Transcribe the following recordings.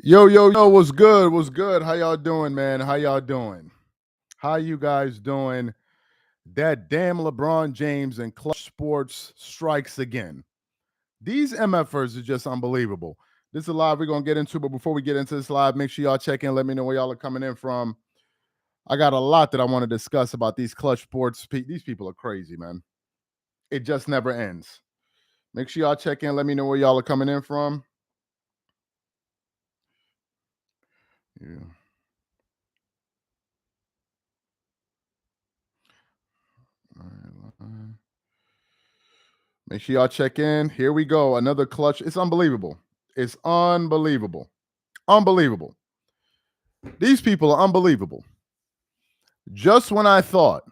Yo, what's good? What's good? How y'all doing, man? How y'all doing? How you guys doing? That damn LeBron James and Clutch Sports strikes again. These MFers are just unbelievable. This is a live we're going to get into, but before we get into this live, make sure y'all check in. Let me know where y'all are coming in from. I got a lot that I want to discuss about these Clutch Sports. These people are crazy, man. It just never ends. Make sure y'all check in. Let me know where y'all are coming in from. Yeah. All right. Make sure y'all check in. Here we go. Another clutch. It's unbelievable. It's unbelievable. Unbelievable. These people are unbelievable. Just when I thought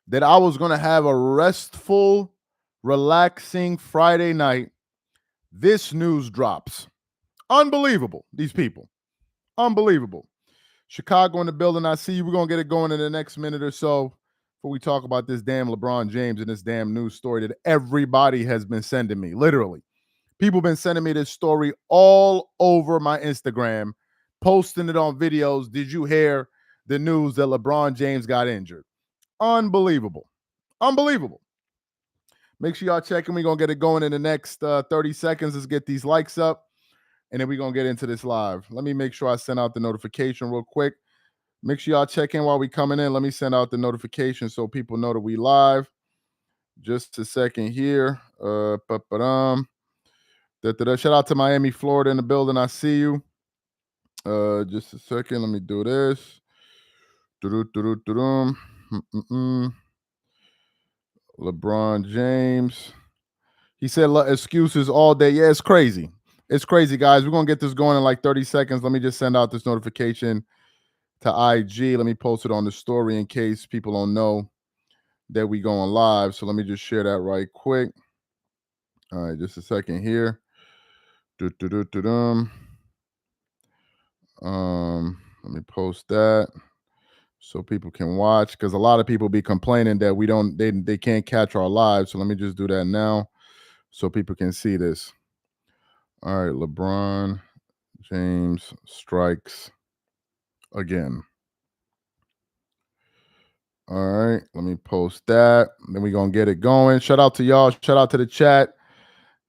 that I was going to have a restful, relaxing Friday night, this news drops. Unbelievable. These people. Unbelievable. Chicago in the building. I see you. We're going to get it going in the next minute or so before we talk about this damn LeBron James and this damn news story that everybody has been sending me. Literally. People been sending me this story all over my Instagram, posting it on videos. Did you hear the news that LeBron James got injured? Unbelievable. Unbelievable. Make sure y'all check and we're going to get it going in the next 30 seconds. Let's get these likes up, and then we're going to get into this live. Let me make sure I send out the notification real quick. Make sure y'all check in while we coming in. Let me send out the notification so people know that we live. Just a second here. Shout out to Miami, Florida in the building. I see you. Just a second. Let me do this. LeBron James. He said excuses all day. Yeah, it's crazy. It's crazy, guys. We're going to get this going in like 30 seconds. Let me just send out this notification to IG. Let me post it on the story in case people don't know that we going live. So let me just share that right quick. All right, just a second here. Let me post that so people can watch, because a lot of people be complaining that they can't catch our live. So let me just do that now so people can see this. All right, LeBron James strikes again. All right, let me post that. Then we're going to get it going. Shout out to y'all. Shout out to the chat.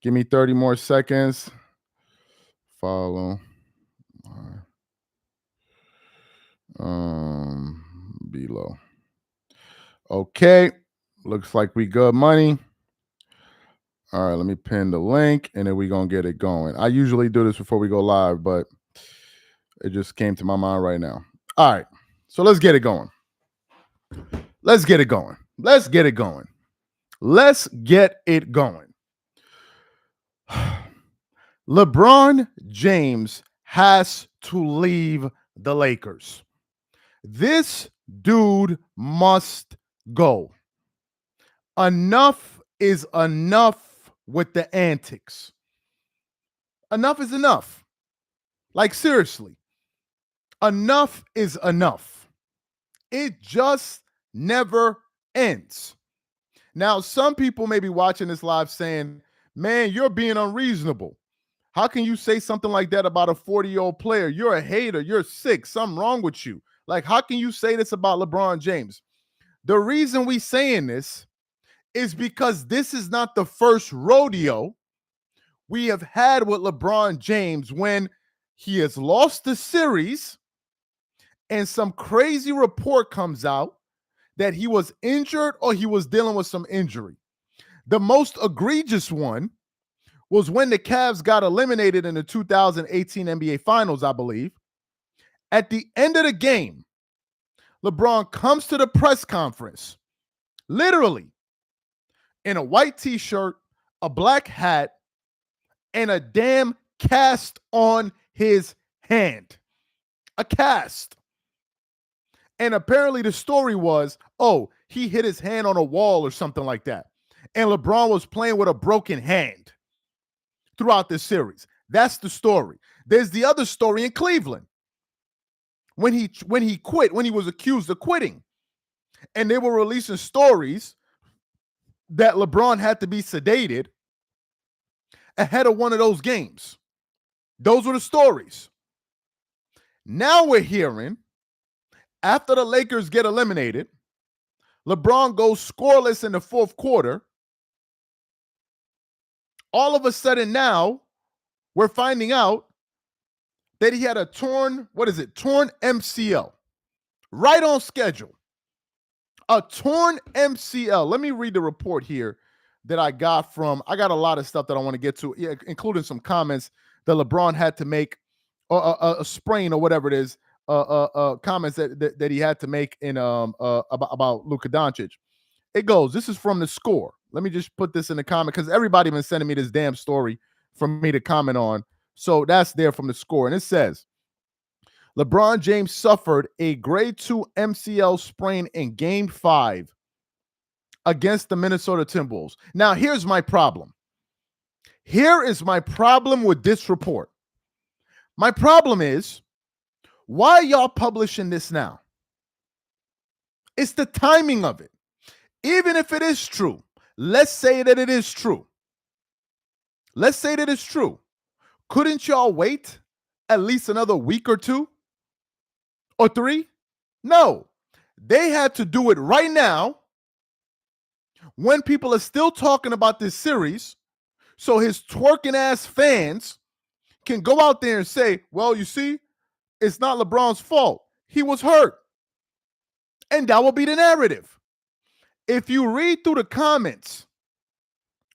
Give me 30 more seconds. Follow. Below. Okay. Looks like we good money. All right, let me pin the link, and then we're going to get it going. I usually do this before we go live, but it just came to my mind right now. All right, so let's get it going. Let's get it going. Let's get it going. Let's get it going. LeBron James has to leave the Lakers. This dude must go. Enough is enough with the antics. Enough is enough. Like, seriously. Enough is enough. It just never ends. Now, some people may be watching this live saying, man, you're being unreasonable. How can you say something like that about a 40-year-old player? You're a hater. You're sick. Something wrong with you. Like, how can you say this about LeBron James? The reason we saying this is because this is not the first rodeo we have had with LeBron James when he has lost the series and some crazy report comes out that he was injured or he was dealing with some injury. The most egregious one was when the Cavs got eliminated in the 2018 NBA Finals, I believe. At the end of the game, LeBron comes to the press conference, literally, in a white t-shirt, a black hat, and a damn cast on his hand. A cast. And apparently the story was, oh, he hit his hand on a wall or something like that. And LeBron was playing with a broken hand throughout this series. That's the story. There's the other story in Cleveland. When he quit, when he was accused of quitting. And they were releasing stories that LeBron had to be sedated ahead of one of those games. Those were the stories. Now we're hearing after the Lakers get eliminated, LeBron goes scoreless in the fourth quarter. All of a sudden now we're finding out that he had a torn MCL. Right on schedule. A torn MCL. Let me read the report here that I got a lot of stuff that I want to get to, including some comments that LeBron had to make, a sprain or whatever it is, comments that he had to make in about Luca Doncic. It goes, this is from The Score. Let me just put this in the comment because everybody been sending me this damn story for me to comment on. So that's there from The Score. And it says, LeBron James suffered a grade 2 MCL sprain in Game 5 against the Minnesota Timberwolves. Now, here's my problem. Here is my problem with this report. My problem is, why are y'all publishing this now? It's the timing of it. Even if it is true, let's say that it is true. Let's say that it's true. Couldn't y'all wait at least another week or 2 or 3? No. They had to do it right now when people are still talking about this series, so his twerking ass fans can go out there and say, well, you see, it's not LeBron's fault. He was hurt. And that will be the narrative. If you read through the comments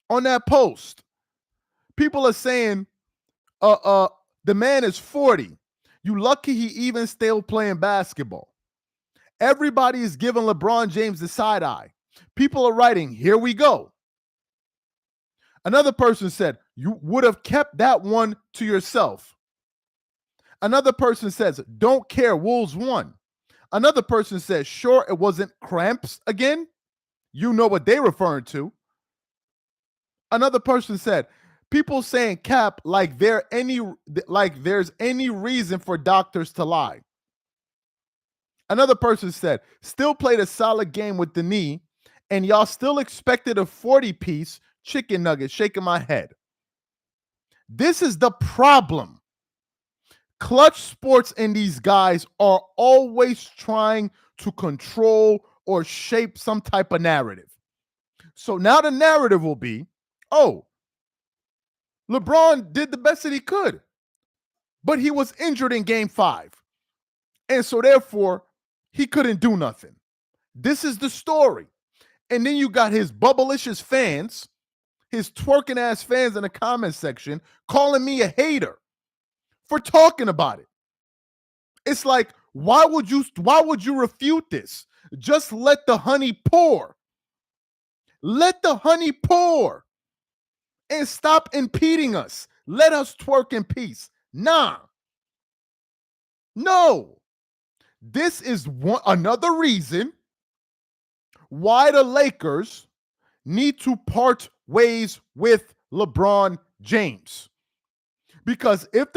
on that post, people are saying, the man is 40. You lucky he even still playing basketball. Everybody is giving LeBron James the side eye. People are writing, here we go. Another person said, you would have kept that one to yourself. Another person says, don't care, Wolves won. Another person says, sure, it wasn't cramps again. You know what they're referring to. Another person said, people saying cap like there's any reason for doctors to lie. Another person said, still played a solid game with the knee, and y'all still expected a 40-piece chicken nugget. Shaking my head. This is the problem. Klutch Sports and these guys are always trying to control or shape some type of narrative. So now the narrative will be, oh, LeBron did the best that he could, but he was injured in Game 5. And so therefore, he couldn't do nothing. This is the story. And then you got his bubblicious fans, his twerking ass fans in the comment section calling me a hater for talking about it. It's like, why would you refute this? Just let the honey pour. Let the honey pour and stop impeding us. Let us twerk in peace. Nah. No. This is another reason why the Lakers need to part ways with LeBron James. Because if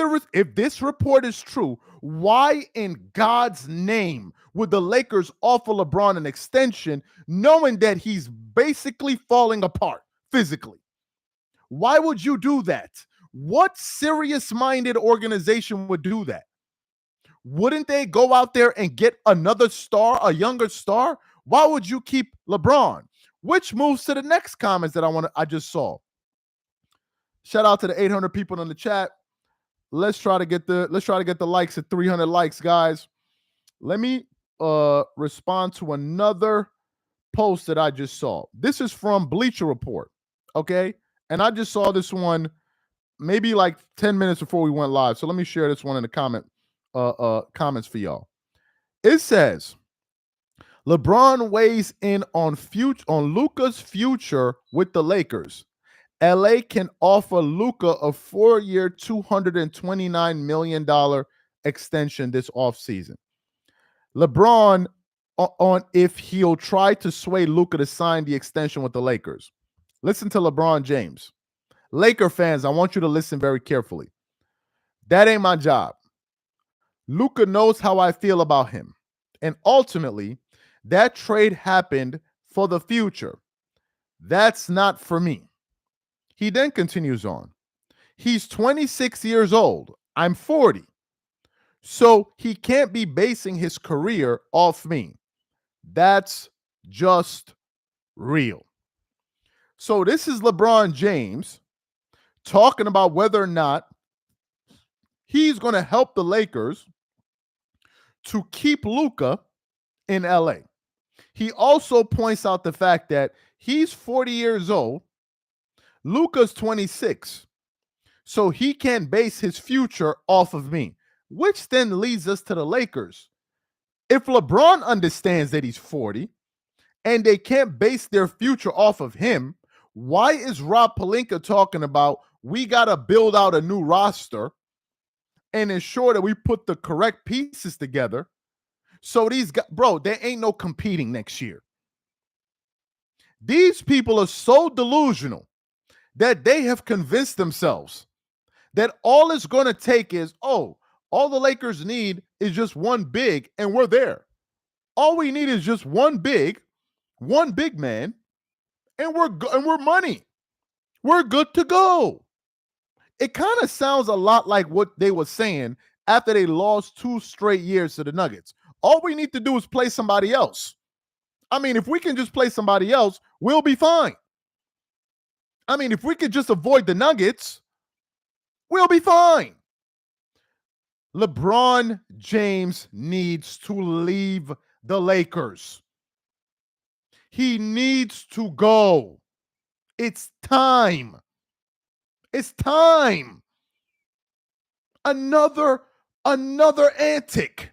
this report is true, why in God's name would the Lakers offer LeBron an extension knowing that he's basically falling apart physically? Why would you do that? What serious-minded organization would do that? Wouldn't they go out there and get another star, a younger star? Why would you keep LeBron? Which moves to the next comments that I just saw. Shout out to the 800 people in the chat. Let's try to get the likes at 300 likes, guys. Let me respond to another post that I just saw. This is from Bleacher Report, okay? And I just saw this one maybe like 10 minutes before we went live. So let me share this one in the comments for y'all. It says, LeBron weighs in on Luca's future with the Lakers. LA can offer Luca a 4-year, $229 million extension this offseason. LeBron on if he'll try to sway Luca to sign the extension with the Lakers. Listen to LeBron James. Laker fans, I want you to listen very carefully. That ain't my job. Luca knows how I feel about him. And ultimately, that trade happened for the future. That's not for me. He then continues on. He's 26 years old. I'm 40. So he can't be basing his career off me. That's just real. So this is LeBron James talking about whether or not he's going to help the Lakers to keep Luca in LA. He also points out the fact that he's 40 years old, Luca's 26, so he can't base his future off of me, which then leads us to the Lakers. If LeBron understands that he's 40 and they can't base their future off of him, why is Rob Pelinka talking about we got to build out a new roster and ensure that we put the correct pieces together? So these guys, bro, there ain't no competing next year. These people are so delusional that they have convinced themselves that all it's going to take is, oh, all the Lakers need is just one big, and we're there. All we need is just one big man, and we're money. We're good to go. It kind of sounds a lot like what they were saying after they lost 2 straight years to the Nuggets. All we need to do is play somebody else. I mean, if we can just play somebody else, we'll be fine. I mean, if we could just avoid the Nuggets, we'll be fine. LeBron James needs to leave the Lakers. He needs to go. It's time. It's time. Another antic.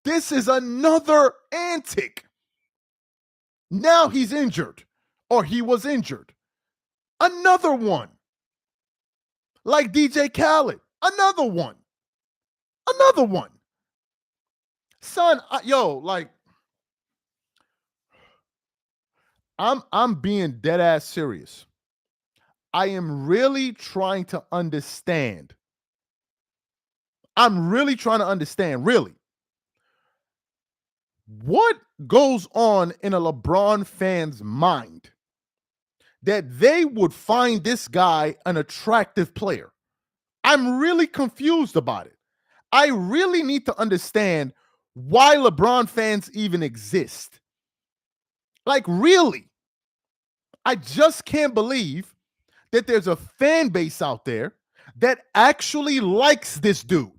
This is another antic. Now he's injured, or he was injured. Another one. Like DJ Khaled. Another one. Another one. Son, like I'm being dead ass serious. I am really trying to understand. I'm really trying to understand, really. What goes on in a LeBron fan's mind that they would find this guy an attractive player? I'm really confused about it. I really need to understand why LeBron fans even exist. Like, really. I just can't believe that there's a fan base out there that actually likes this dude.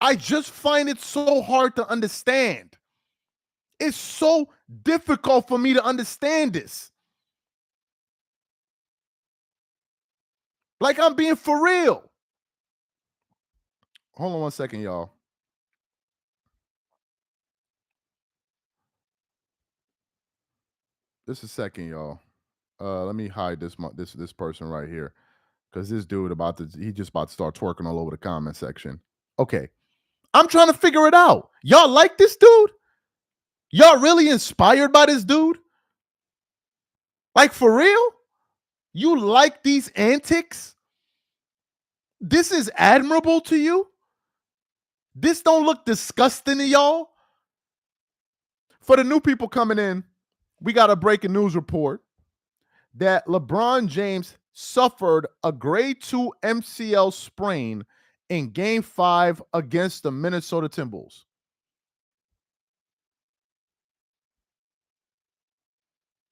I just find it so hard to understand. It's so difficult for me to understand this. Like, I'm being for real. Hold on one second, y'all. Just a second, y'all. Let me hide this person right here, because this dude he just about to start twerking all over the comment section. Okay, I'm trying to figure it out. Y'all like this dude? Y'all really inspired by this dude? Like, for real? You like these antics? This is admirable to you? This don't look disgusting to y'all? For the new people coming in, we got a breaking news report that LeBron James suffered a grade 2 MCL sprain in Game 5 against the Minnesota Timberwolves.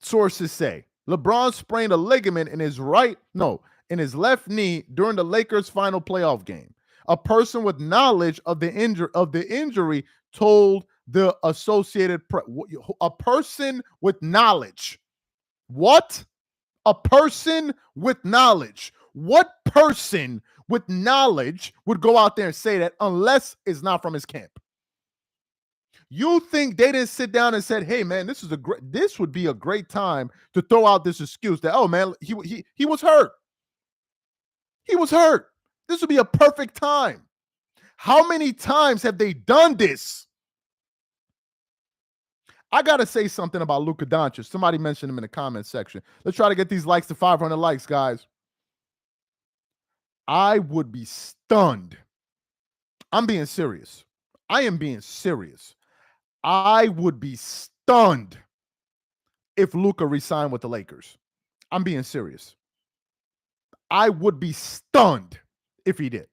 Sources say LeBron sprained a ligament in his left knee during the Lakers' final playoff game. A person with knowledge of the injury told the Associated Press. A person with knowledge. What? A person with knowledge. What person with knowledge would go out there and say that unless it's not from his camp? You think they didn't sit down and said, "Hey man, this would be a great time to throw out this excuse that, oh man, he was hurt. He was hurt. This would be a perfect time." How many times have they done this? I got to say something about Luca Doncic. Somebody mentioned him in the comment section. Let's try to get these likes to 500 likes, guys. I would be stunned. I'm being serious. I am being serious. I would be stunned if Luca resigned with the Lakers. I'm being serious. I would be stunned if he did.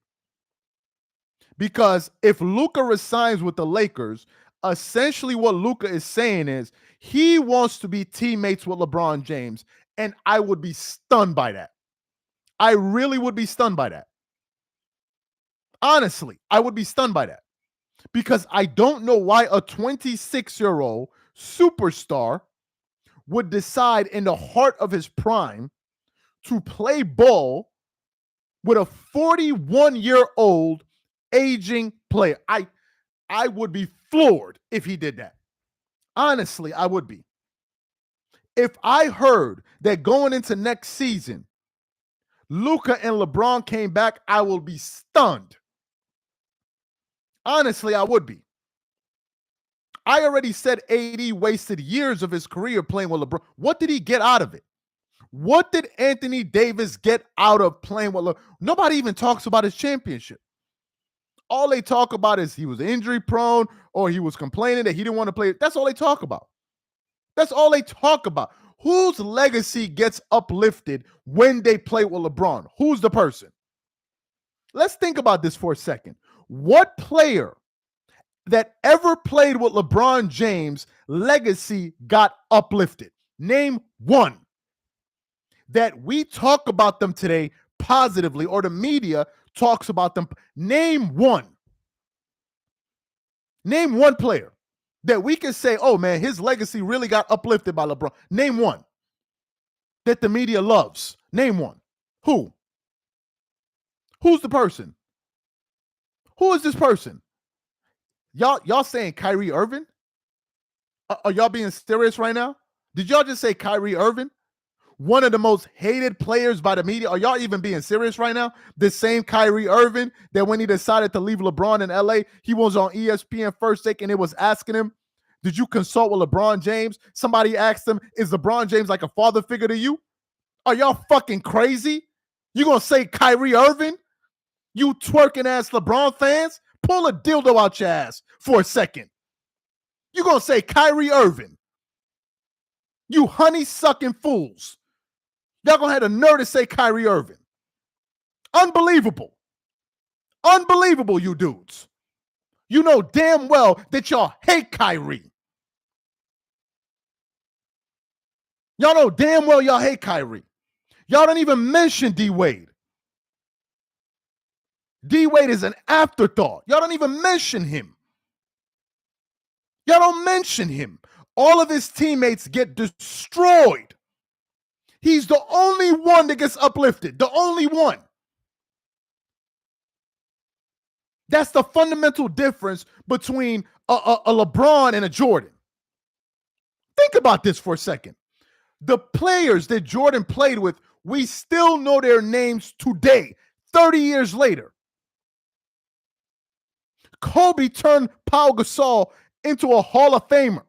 Because if Luca resigns with the Lakers, essentially what Luca is saying is he wants to be teammates with LeBron James. And I would be stunned by that. I really would be stunned by that. Honestly, I would be stunned by that because I don't know why a 26-year-old superstar would decide in the heart of his prime to play ball with a 41-year-old aging player. I would be floored if he did that. Honestly, I would be. If I heard that going into next season, Luca and LeBron came back, I will be stunned. Honestly, I would be. I already said AD wasted years of his career playing with LeBron. What did he get out of it? What did Anthony Davis get out of playing with LeBron? Nobody even talks about his championship. All they talk about is he was injury prone or he was complaining that he didn't want to play. That's all they talk about. That's all they talk about. Whose legacy gets uplifted when they play with LeBron? Who's the person? Let's think about this for a second. What player that ever played with LeBron James' legacy got uplifted? Name one. That we talk about them today positively, or the media talks about them. Name one. Name one player that we can say, oh man, his legacy really got uplifted by LeBron. Name one that the media loves. Name one. Who? Who's the person? Who is this person? Y'all saying Kyrie Irving? Are y'all being serious right now? Did y'all just say Kyrie Irving? One of the most hated players by the media. Are y'all even being serious right now? The same Kyrie Irving that when he decided to leave LeBron in LA, he was on ESPN First Take and it was asking him, did you consult with LeBron James? Somebody asked him, is LeBron James like a father figure to you? Are y'all fucking crazy? You gonna say Kyrie Irving? You twerking ass LeBron fans? Pull a dildo out your ass for a second. You gonna say Kyrie Irving? You honey-sucking fools. Y'all gonna have the nerve to say Kyrie Irving. Unbelievable. Unbelievable, you dudes. You know damn well that y'all hate Kyrie. Y'all know damn well y'all hate Kyrie. Y'all don't even mention D-Wade. D-Wade is an afterthought. Y'all don't even mention him. Y'all don't mention him. All of his teammates get destroyed. He's the only one that gets uplifted. The only one. That's the fundamental difference between a LeBron and a Jordan. Think about this for a second. The players that Jordan played with, we still know their names today, 30 years later. Kobe turned Pau Gasol into a Hall of Famer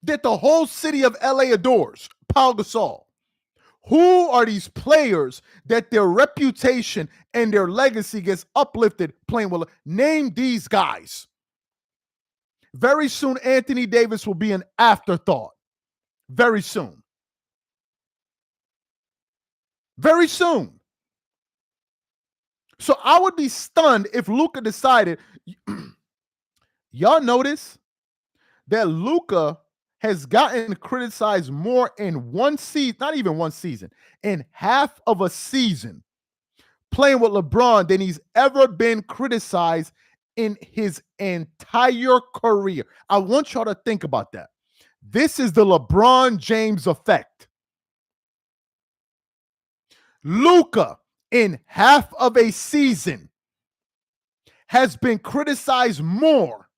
that the whole city of LA adores. Pau Gasol. Who are these players that their reputation and their legacy gets uplifted playing with? Name these guys. Very soon, Anthony Davis will be an afterthought. Very soon. Very soon. So I would be stunned if Luca decided. Y'all notice that Luca has gotten criticized more in one season, not even one season, in half of a season playing with LeBron than he's ever been criticized in his entire career. I want y'all to think about that. This is the LeBron James effect. Luca, in half of a season, has been criticized more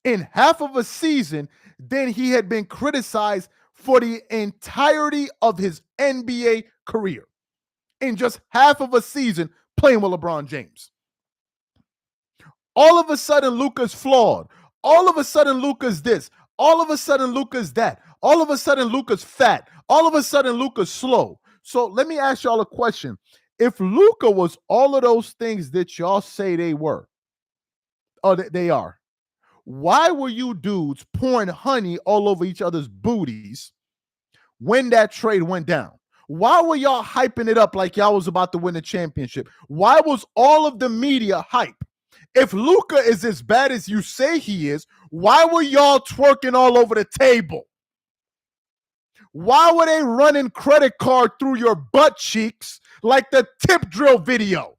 in half of a season than he had been criticized for the entirety of his NBA career. In just half of a season playing with LeBron James. All of a sudden, Luca's flawed. All of a sudden, Luca's this. All of a sudden, Luca's that. All of a sudden, Luca's fat. All of a sudden, Luca's slow. So let me ask y'all a question. If Luca was all of those things that y'all say they were, or that they are, why were you dudes pouring honey all over each other's booties when that trade went down? Why were y'all hyping it up like y'all was about to win a championship? Why was all of the media hype? If Luca is as bad as you say he is, why were y'all twerking all over the table? Why were they running credit card through your butt cheeks like the tip drill video?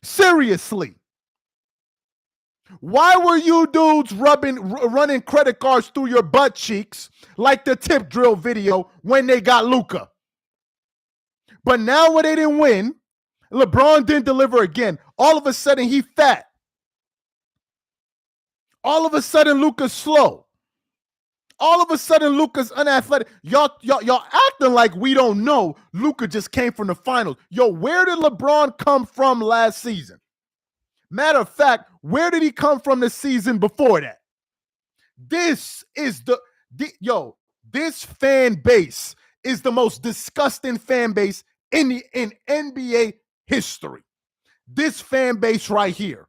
Seriously. Why were you dudes running credit cards through your butt cheeks like the tip drill video when they got Luca? But now when they didn't win, LeBron didn't deliver again. All of a sudden he fat. All of a sudden Luca's slow. All of a sudden Luca's unathletic. Y'all acting like we don't know Luca just came from the finals. Yo, where did LeBron come from last season? Matter of fact, where did he come from the season before that? This is this fan base is the most disgusting fan base in NBA history. This fan base right here.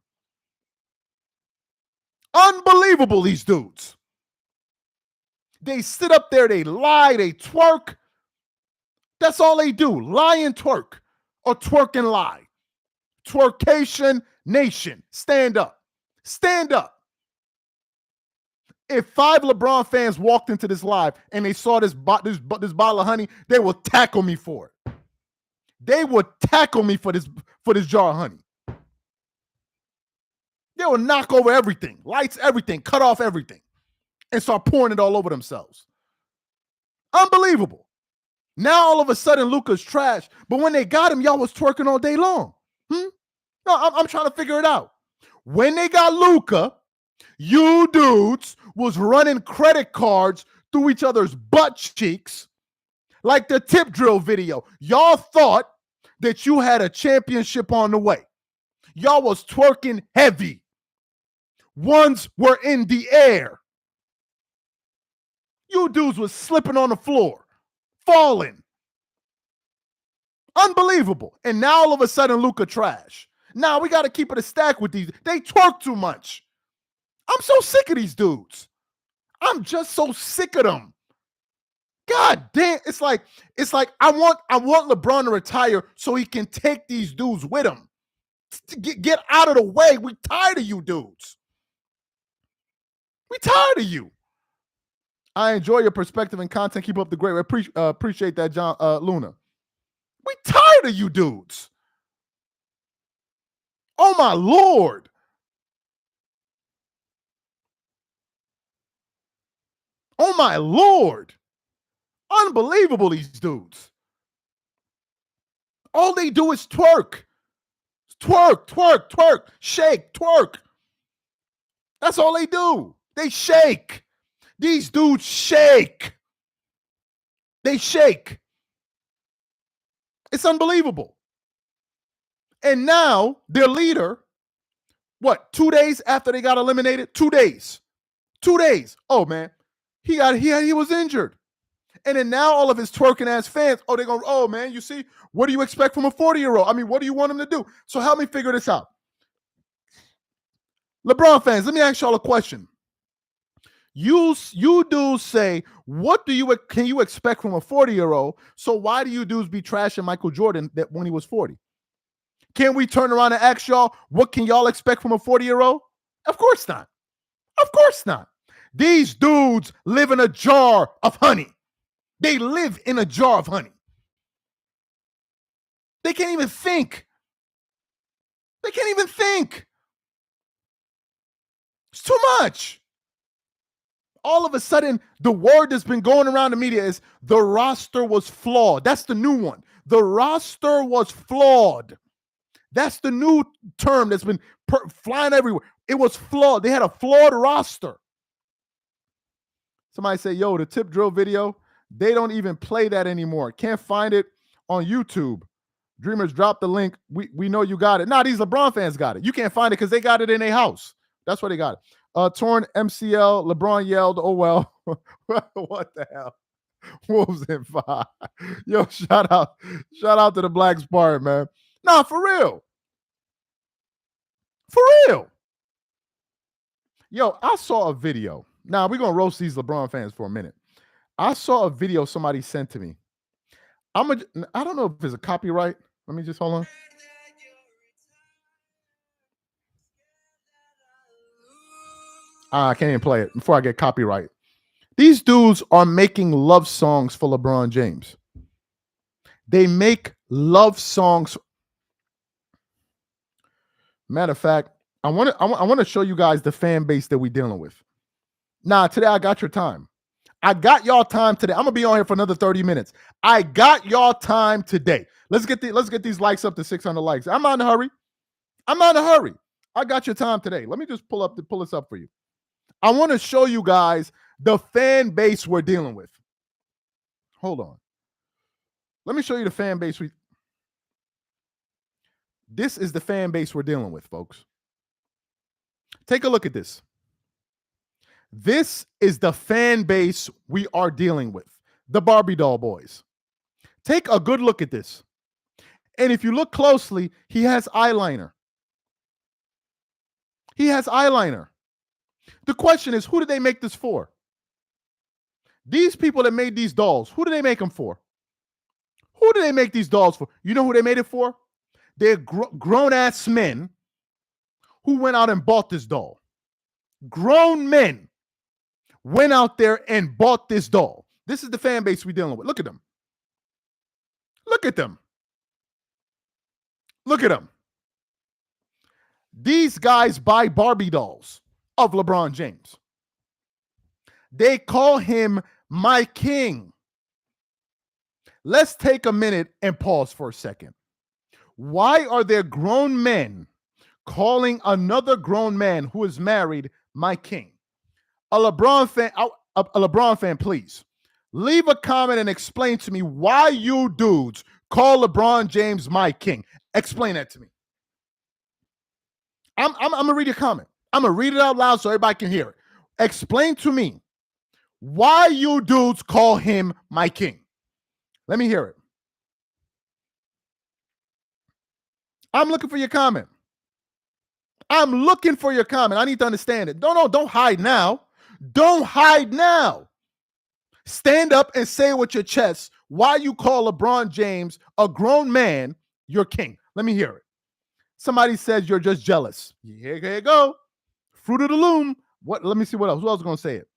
Unbelievable, these dudes. They sit up there, they lie, they twerk. That's all they do. Lie and twerk. Or twerk and lie. Twerkation nation. Stand up. Stand up. If 5 LeBron fans walked into this live and they saw this bottle of honey, they will tackle me for it. They would tackle me for this jar of honey. They will knock over everything, lights everything, cut off everything, and start pouring it all over themselves. Unbelievable. Now all of a sudden Luca's trash, but when they got him, y'all was twerking all day long. No, I'm trying to figure it out. When they got Luca, you dudes was running credit cards through each other's butt cheeks like the tip drill video. Y'all thought that you had a championship on the way. Y'all was twerking heavy. Ones were in the air. You dudes was slipping on the floor, falling. Unbelievable. And now all of a sudden Luca trash. Now we got to keep it a stack with these. They twerk too much. I'm so sick of these dudes. I'm just so sick of them. God damn. It's like I want LeBron to retire so he can take these dudes with him. Get out of the way. We tired of you dudes. We tired of you. I enjoy your perspective and content. Keep up the great. Appreciate that, John Luna. We tired of you dudes. Oh my Lord. Oh my Lord. Unbelievable, these dudes. All they do is twerk. Twerk, twerk, twerk, shake, twerk. That's all they do. They shake. These dudes shake. They shake. It's unbelievable. And now their leader, 2 days after they got eliminated? 2 days. 2 days. Oh man, he was injured. And then now all of his twerking ass fans, they're going, oh man, you see, what do you expect from a 40-year-old? I mean, what do you want him to do? So help me figure this out. LeBron fans, let me ask y'all a question. You dudes say, what can you expect from a 40-year-old? So why do you dudes be trashing Michael Jordan when he was 40? Can we turn around and ask y'all, what can y'all expect from a 40-year-old? Of course not. Of course not. These dudes live in a jar of honey. They live in a jar of honey. They can't even think. They can't even think. It's too much. All of a sudden, the word that's been going around the media is the roster was flawed. That's the new one. The roster was flawed. That's the new term that's been flying everywhere. It was flawed. They had a flawed roster. Somebody say, yo, the tip drill video, they don't even play that anymore. Can't find it on YouTube. Dreamers, drop the link. We know you got it. Nah, these LeBron fans got it. You can't find it because they got it in their house. That's where they got it. Torn MCL. LeBron yelled, oh, well. What the hell? Wolves in 5. Yo, shout out to the Black Spartan, man. Nah, for real. For real. Yo, I saw a video. Now, we're going to roast these LeBron fans for a minute. I saw a video somebody sent to me. I don't know if it's a copyright. Let me just hold on. I can't even play it before I get copyright. These dudes are making love songs for LeBron James. They make love songs. Matter of fact, I want to show you guys the fan base that we're dealing with. Nah, today I got your time. I got y'all time today. I'm gonna be on here for another 30 minutes. I got y'all time today. Let's get these likes up to 600 likes. I'm not in a hurry. I'm not in a hurry. I got your time today. Let me just pull this up for you. I want to show you guys the fan base we're dealing with. Hold on. Let me show you the fan base. This is the fan base we're dealing with, folks. Take a look at this. This is the fan base we are dealing with. The Barbie doll boys. Take a good look at this. And if you look closely, he has eyeliner. He has eyeliner. The question is, who did they make this for? These people that made these dolls, who did they make them for? Who did they make these dolls for? You know who they made it for? They're grown-ass men who went out and bought this doll. Grown men went out there and bought this doll. This is the fan base we're dealing with. Look at them. Look at them. Look at them. These guys buy Barbie dolls of LeBron James. They call him my king. Let's take a minute and pause for a second. Why are there grown men calling another grown man who is married my king? A LeBron fan, please leave a comment and explain to me why you dudes call LeBron James my king. Explain that to me. I'm gonna read your comment. I'm gonna read it out loud so everybody can hear it. Explain to me why you dudes call him my king. Let me hear it. I'm looking for your comment. I'm looking for your comment. I need to understand it. No, don't hide now. Don't hide now. Stand up and say with your chest why you call LeBron James, a grown man, your king. Let me hear it. Somebody says you're just jealous. Here you go. Fruit of the loom. What? Let me see what else. Who else is going to say it?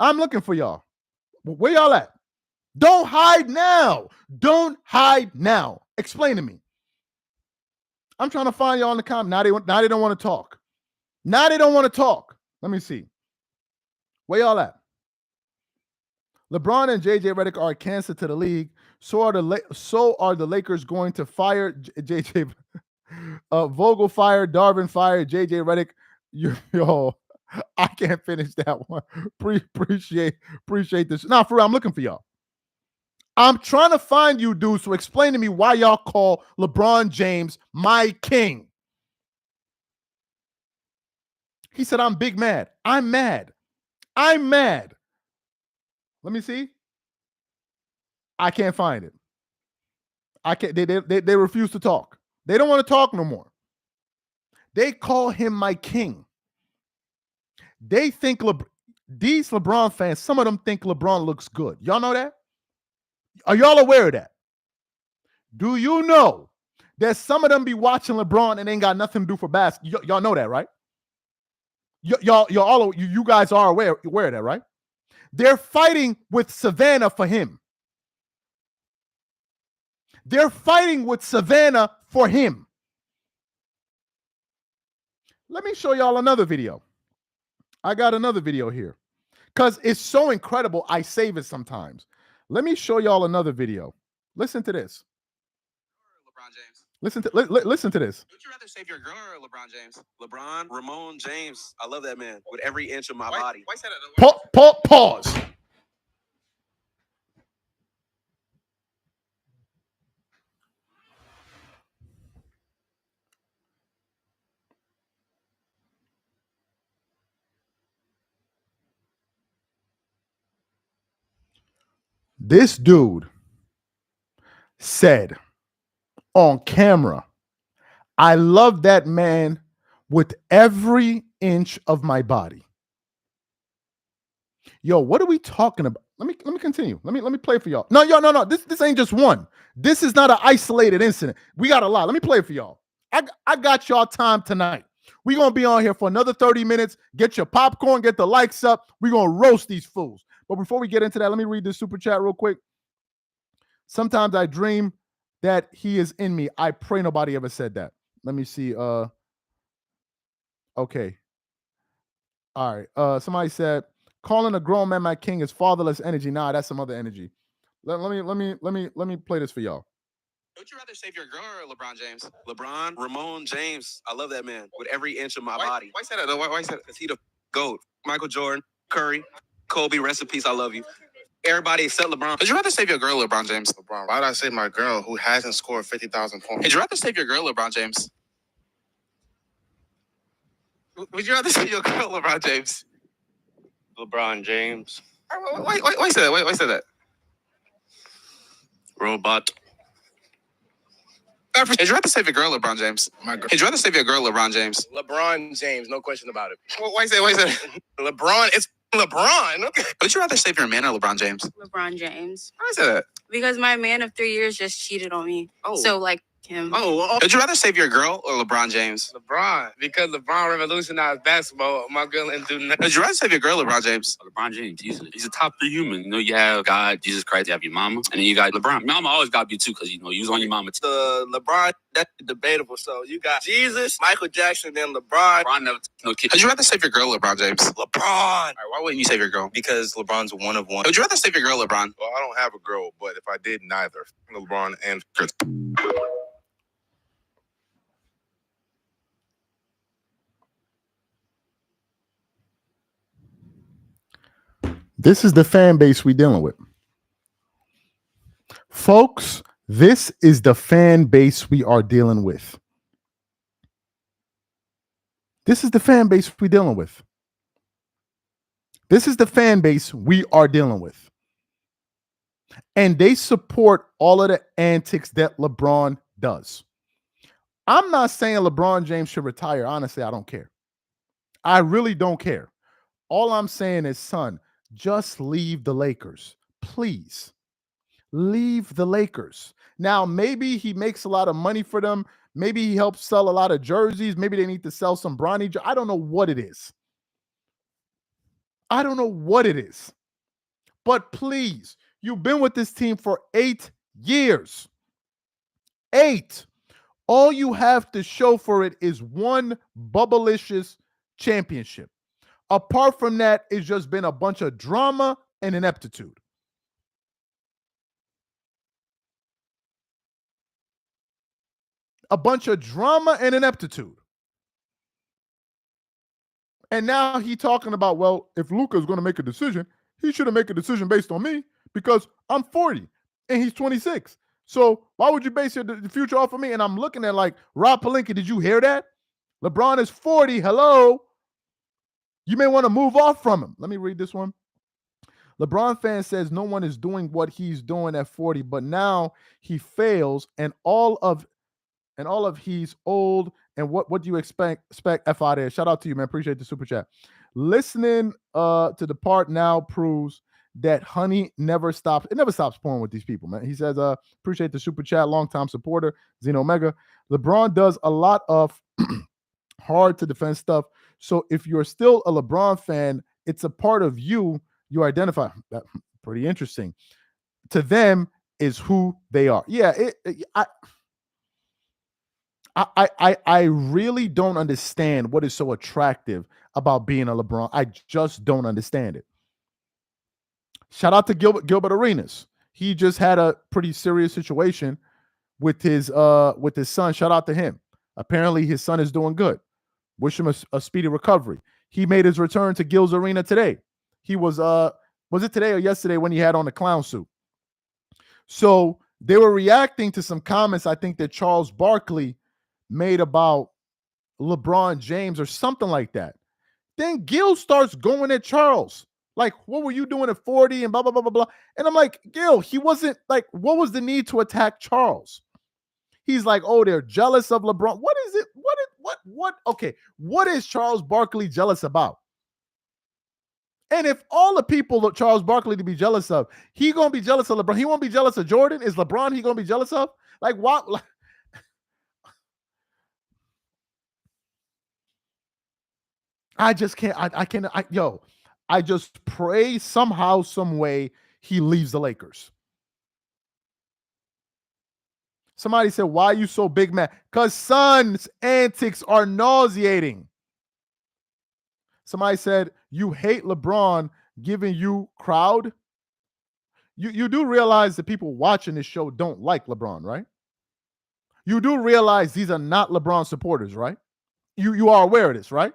I'm looking for y'all. Where y'all at? Don't hide now. Don't hide now. Explain to me. I'm trying to find y'all in the comments. Now they don't want to talk. Now they don't want to talk. Let me see. Where y'all at? LeBron and JJ Redick are a cancer to the league. So are the Lakers going to fire JJ Vogel fired, Darvin fired, JJ Redick. Yo, I can't finish that one. Appreciate this. Nah, for real, I'm looking for y'all. I'm trying to find you dudes to explain to me why y'all call LeBron James my king. He said, I'm big mad. I'm mad. I'm mad. Let me see. I can't find it. I can't. They refuse to talk. They don't want to talk no more. They call him my king. They think these LeBron fans, some of them think LeBron looks good. Y'all know that? Are y'all aware of that? Do you know that some of them be watching LeBron and ain't got nothing to do for basketball? Y'all know that, right? You guys are aware of that, right? They're fighting with Savannah for him. They're fighting with Savannah for him. Let me show y'all another video. I got another video here because it's so incredible. I save it sometimes. Let me show y'all another video. Listen to this. LeBron James. Listen to this. Would you rather save your girl or LeBron James? Ramon James. I love that man with every inch of my body. Why say that? Pause. This dude said on camera, I love that man with every inch of my body. Yo, what are we talking about? let me continue. Let me play for y'all. No. This ain't just one. This is not an isolated incident. We got a lot. Let me play for y'all. I got y'all time tonight. We gonna be on here for another 30 minutes. Get your popcorn, get the likes up. We gonna roast these fools. But before we get into that, let me read this super chat real quick. Sometimes I dream that he is in me. I pray nobody ever said that. Let me see. Okay. All right. Somebody said calling a grown man my king is fatherless energy. Nah, that's some other energy. Let me play this for y'all. Would you rather save your girl or LeBron James? LeBron, Ramon James. I love that man with every inch of my body. Why say that? Why say that? Because he the GOAT. Michael Jordan, Curry, Kobe, rest in peace. I love you. Everybody except LeBron. Would you rather save your girl or LeBron James? LeBron. Why would I save my girl who hasn't scored 50,000 points? Would you rather save your girl or LeBron James? Would you rather save your girl or LeBron James? LeBron James. Why say that? Why say that? Robot. Would you rather save your girl or LeBron James? My girl. Would you rather save your girl or LeBron James? LeBron James, no question about it. Why say that? LeBron, it's LeBron. Okay. Would you rather save your man or LeBron James? LeBron James. Why say that? Because my man of 3 years just cheated on me. Oh. So, like, him. Would you rather save your girl or LeBron James? LeBron, because LeBron revolutionized basketball. My girl didn't do nothing. Would you rather save your girl or LeBron James? LeBron James, easily. He's a top 3 human. You know, you have God, Jesus Christ, you have your mama, and then you got LeBron. Mama always got to be too, because, you know, you was on your mama too. LeBron, that's debatable. So you got Jesus, Michael Jackson, then LeBron. LeBron never took no kid. Would you rather save your girl or LeBron James? LeBron. All right, why wouldn't you save your girl? Because LeBron's one of one. Would you rather save your girl or LeBron? Well, I don't have a girl, but if I did, neither. LeBron and Chris. This is the fan base we dealing with. Folks, this is the fan base we are dealing with. This is the fan base we dealing with. This is the fan base we are dealing with. And they support all of the antics that LeBron does. I'm not saying LeBron James should retire. Honestly, I don't care. I really don't care. All I'm saying is, son, just leave the Lakers. Please. Leave the Lakers. Now, maybe he makes a lot of money for them. Maybe he helps sell a lot of jerseys. Maybe they need to sell some Bronny. I don't know what it is. I don't know what it is. But please, you've been with this team for 8 years. 8. All you have to show for it is one bubblicious championship. Apart from that, it's just been a bunch of drama and ineptitude. A bunch of drama and ineptitude. And now he talking about, well, if Luca is going to make a decision, he shouldn't make a decision based on me because I'm 40 and he's 26. So why would you base the future off of me? And I'm looking at like, Rob Pelinka, did you hear that? LeBron is 40. Hello. You may want to move off from him. Let me read this one. LeBron fan says no one is doing what he's doing at 40, but now he fails and all of he's old. And what do you expect F out there? Shout out to you, man. Appreciate the super chat. Listening to the part now proves that honey never stops. It never stops pouring with these people, man. He says, appreciate the super chat, longtime supporter, Zeno Omega. LeBron does a lot of hard to defend stuff. So if you're still a LeBron fan, it's a part of you identify. That pretty interesting. To them is who they are. Yeah, I really don't understand what is so attractive about being a LeBron. I just don't understand it. Shout out to Gilbert Arenas. He just had a pretty serious situation with his son. Shout out to him. Apparently his son is doing good. Wish him a speedy recovery. He made his return to Gil's Arena today. He was it today or yesterday when he had on the clown suit? So they were reacting to some comments I think that Charles Barkley made about LeBron James or something like that. Then Gil starts going at Charles. Like, what were you doing at 40 and blah, blah, blah, blah, blah. And I'm like, Gil, he wasn't like, what was the need to attack Charles? He's like, oh, they're jealous of LeBron. What is it? Okay. What is Charles Barkley jealous about? And if all the people that Charles Barkley to be jealous of, he gonna be jealous of LeBron. He won't be jealous of Jordan. Is LeBron he gonna be jealous of? Like what? Like, I just can't. I can't. I just pray somehow, some way he leaves the Lakers. Somebody said, "Why are you so big, man?" Because Son's antics are nauseating. Somebody said, "You hate LeBron giving you crowd." You do realize that people watching this show don't like LeBron, right? You do realize these are not LeBron supporters, right? You are aware of this, right?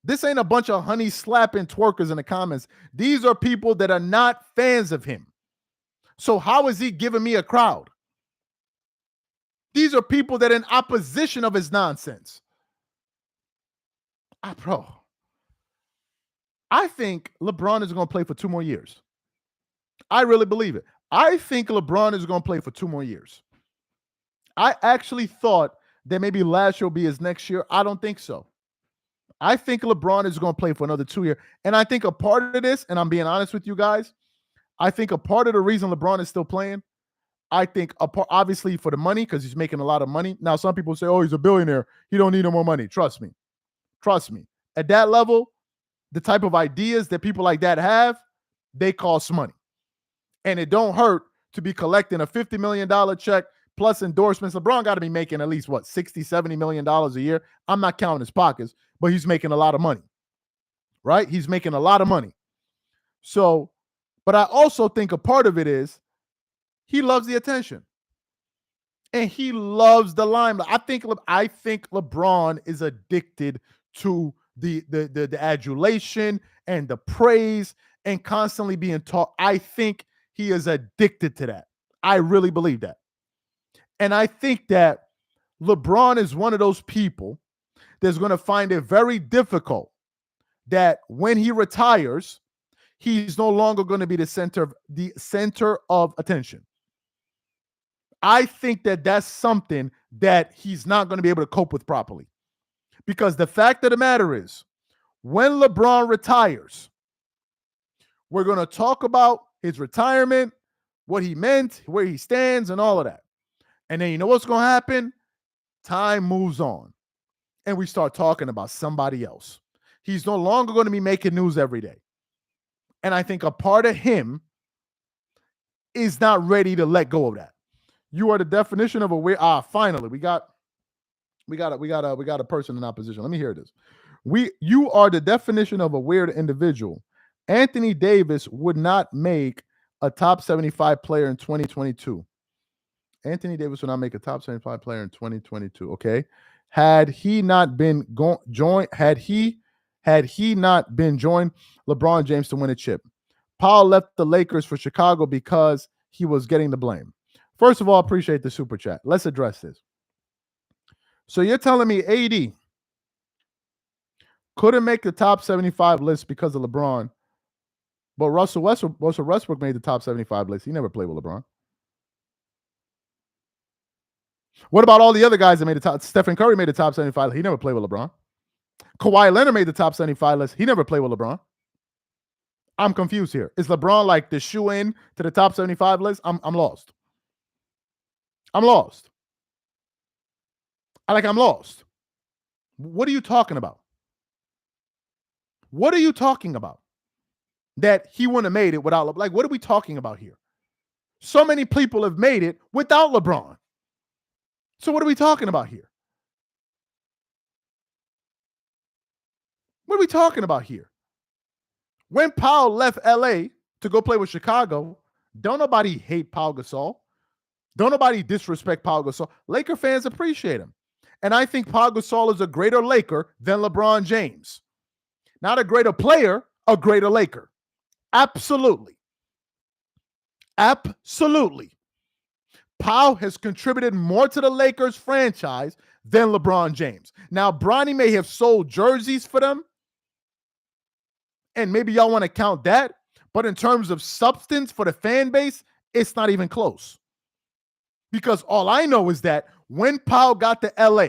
This ain't a bunch of honey slapping twerkers in the comments. These are people that are not fans of him. So how is he giving me a crowd? These are people that are in opposition of his nonsense. Bro, I think LeBron is going to play for 2 more years. I really believe it. I think LeBron is going to play for 2 more years. I actually thought that maybe last year will be his next year. I don't think so. I think LeBron is going to play for another 2 years. And I think a part of this, and I'm being honest with you guys, I think a part of the reason LeBron is still playing, I think obviously for the money, because he's making a lot of money. Now, some people say, oh, he's a billionaire. He don't need no more money. Trust me. Trust me. At that level, the type of ideas that people like that have, they cost money. And it don't hurt to be collecting a $50 million check plus endorsements. LeBron got to be making at least, what, $60, $70 million a year. I'm not counting his pockets, but he's making a lot of money, right? He's making a lot of money. So, but I also think a part of it is he loves the attention. And he loves the limelight. I think LeBron is addicted to the adulation and the praise and constantly being taught. I think he is addicted to that. I really believe that. And I think that LeBron is one of those people that's going to find it very difficult that when he retires, he's no longer going to be the center of attention. I think that that's something that he's not going to be able to cope with properly. Because the fact of the matter is, when LeBron retires, we're going to talk about his retirement, what he meant, where he stands, and all of that. And then you know what's going to happen? Time moves on. And we start talking about somebody else. He's no longer going to be making news every day. And I think a part of him is not ready to let go of that. You are the definition of a weird. Finally, we got a person in opposition. Let me hear this. You are the definition of a weird individual. Anthony Davis would not make a top 75 player in 2022. Anthony Davis would not make a top 75 player in 2022. Okay. Had he not been joined LeBron James to win a chip. Powell left the Lakers for Chicago because he was getting the blame. First of all, appreciate the super chat. Let's address this. So you're telling me AD couldn't make the top 75 list because of LeBron, but Russell Westbrook made the top 75 list. He never played with LeBron. What about all the other guys that made the top? Stephen Curry made the top 75. He never played with LeBron. Kawhi Leonard made the top 75 list. He never played with LeBron. I'm confused here. Is LeBron like the shoe-in to the top 75 list? I'm lost. I'm lost. I'm lost. What are you talking about? What are you talking about? That he wouldn't have made it without LeBron? Like, what are we talking about here? So many people have made it without LeBron. So what are we talking about here? What are we talking about here? When Powell left LA to go play with Chicago, don't nobody hate Pau Gasol. Don't nobody disrespect Pau Gasol. Laker fans appreciate him. And I think Pau Gasol is a greater Laker than LeBron James. Not a greater player, a greater Laker. Absolutely. Absolutely. Pau has contributed more to the Lakers franchise than LeBron James. Now, Bronny may have sold jerseys for them, and maybe y'all want to count that, but in terms of substance for the fan base, it's not even close. Because all I know is that when Pau got to LA,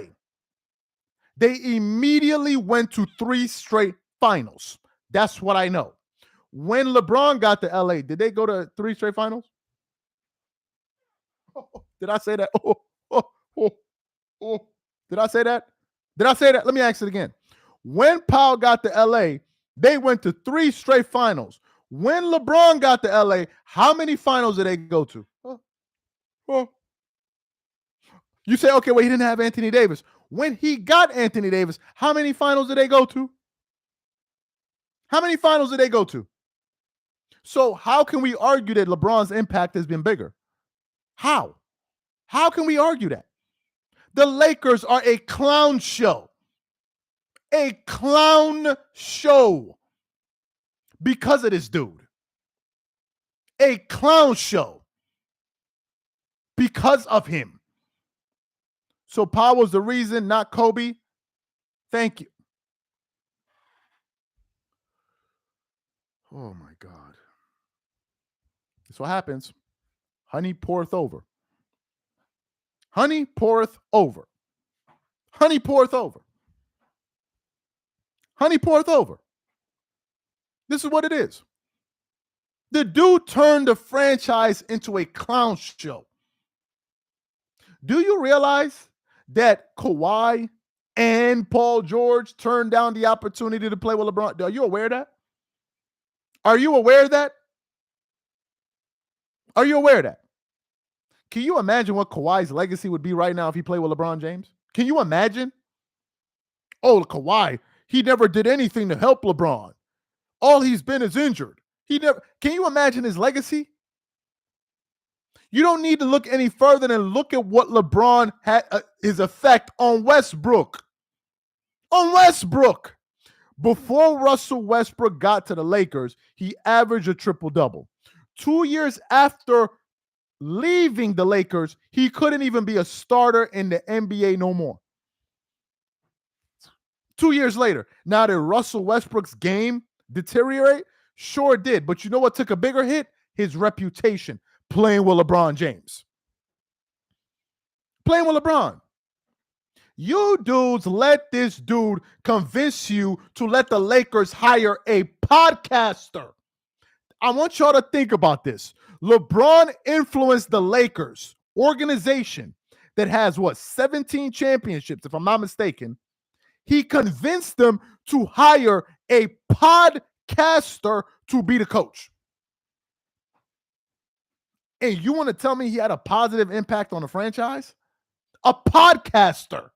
they immediately went to 3 straight finals. That's what I know. When LeBron got to LA, did they go to 3 straight finals? Did I say that? Did I say that? Did I say that? Let me ask it again. When Powell got to LA, they went to 3 straight finals. When LeBron got to LA, how many finals did they go to? You say, okay, well, he didn't have Anthony Davis. When he got Anthony Davis, how many finals did they go to? How many finals did they go to? So how can we argue that LeBron's impact has been bigger? How? How can we argue that? The Lakers are a clown show. A clown show because of this dude. A clown show because of him. So Powell's the reason, not Kobe. Thank you. Oh my God. That's what happens. Honey poureth over. Honey poureth over. Honey poureth over. Honey poureth over. This is what it is. The dude turned the franchise into a clown show. Do you realize that Kawhi and Paul George turned down the opportunity to play with LeBron? Are you aware of that? Are you aware of that? Are you aware of that? Can you imagine what Kawhi's legacy would be right now if he played with LeBron James? Can you imagine? Oh, Kawhi, he never did anything to help LeBron. All he's been is injured. Can you imagine his legacy? You don't need to look any further than look at what LeBron had his effect on Westbrook. On Westbrook. Before Russell Westbrook got to the Lakers, he averaged a triple-double. 2 years after leaving the Lakers, he couldn't even be a starter in the NBA no more. 2 years later, now did Russell Westbrook's game deteriorate? Sure did. But you know what took a bigger hit? His reputation playing with LeBron James. Playing with LeBron. You dudes let this dude convince you to let the Lakers hire a podcaster. I want y'all to think about this. LeBron influenced the Lakers organization that has 17 championships, if I'm not mistaken. He convinced them to hire a podcaster to be the coach. And you want to tell me he had a positive impact on the franchise? A podcaster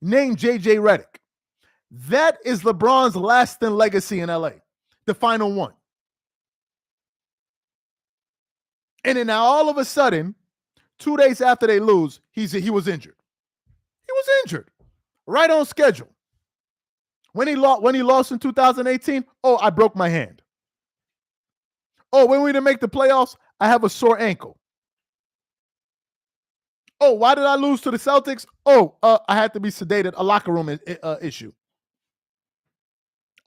named JJ Redick. That is LeBron's lasting legacy in LA, the final one. And then now all of a sudden, 2 days after they lose, he was injured. He was injured. Right on schedule. When he lost in 2018, oh, I broke my hand. Oh, when we didn't make the playoffs, I have a sore ankle. Oh, why did I lose to the Celtics? Oh, I had to be sedated, a locker room issue.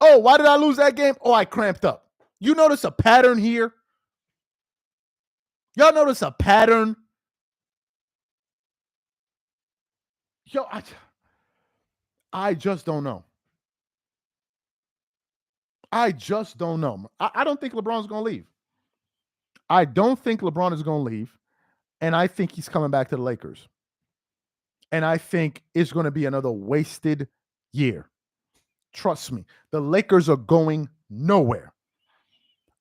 Oh, why did I lose that game? Oh, I cramped up. You notice a pattern here? Y'all notice a pattern? Yo, I just don't know. I just don't know. I don't think LeBron's going to leave. I don't think LeBron is going to leave. And I think he's coming back to the Lakers. And I think it's going to be another wasted year. Trust me, the Lakers are going nowhere.